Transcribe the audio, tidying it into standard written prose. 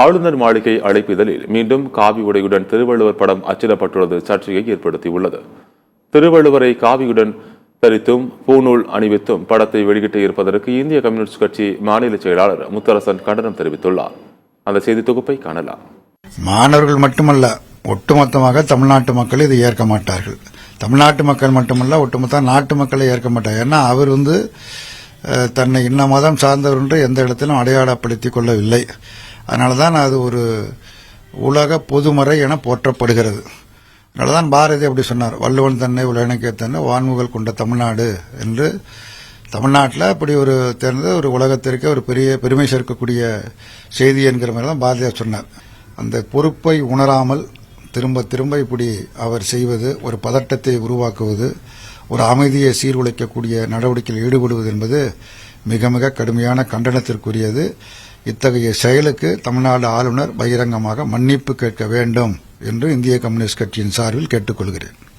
ஆளுநர் மாளிகை அழைப்பிதழில் மீண்டும் காவி உடையுடன் திருவள்ளுவர் படம் அச்சிடப்பட்டுள்ளது சர்ச்சையை ஏற்படுத்தியுள்ளது. திருவள்ளுவரை காவியுடன் தரித்தும் பூநூல் அணிவித்தும் படத்தை வெளியிட்டு இருப்பதற்கு இந்திய கம்யூனிஸ்ட் கட்சி மாநில செயலாளர் முத்தரசன் கண்டனம் தெரிவித்துள்ளார். அந்த செய்தி தொகுப்பை காணலாம். மாணவர்கள் மட்டுமல்ல, ஒட்டுமொத்தமாக தமிழ்நாட்டு மக்கள் இதை ஏற்க மாட்டார்கள். தமிழ்நாட்டு மக்கள் மட்டுமல்ல, ஒட்டுமொத்த நாட்டு மக்களை ஏற்க மாட்டார். ஏன்னா அவர் தன்னை இன்ன மதம் சார்ந்தவர் என்று எந்த இடத்திலும் அடையாளப்படுத்திக் கொள்ளவில்லை. அதனாலதான் அது ஒரு உலக பொதுமறை என போற்றப்படுகிறது. அதனாலதான் பாரதி அப்படி சொன்னார், வள்ளுவன் தன்னை உலகனுக்கே தன்னை வான்முகல் கொண்ட தமிழ்நாடு என்று. தமிழ்நாட்டில் அப்படி ஒரு தேர்ந்த ஒரு உலகத்திற்கு ஒரு பெரிய பெருமை சேர்க்கக்கூடிய செய்தி என்கிற மாதிரி தான் பாரதியார் சொன்னார். அந்த பொறுப்பை உணராமல் திரும்ப திரும்ப இப்படி அவர் செய்வது, ஒரு பதட்டத்தை உருவாக்குவது, ஒரு அமைதியை சீர்குலைக்கக்கூடிய நடவடிக்கையில் ஈடுபடுவது என்பது மிக மிக கடுமையான கண்டனத்திற்குரியது. இத்தகைய செயலுக்கு தமிழ்நாடு ஆளுநர் பகிரங்கமாக மன்னிப்பு கேட்க வேண்டும் என்று இந்திய கம்யூனிஸ்ட் கட்சியின் சார்பில் கேட்டுக்கொள்கிறேன்.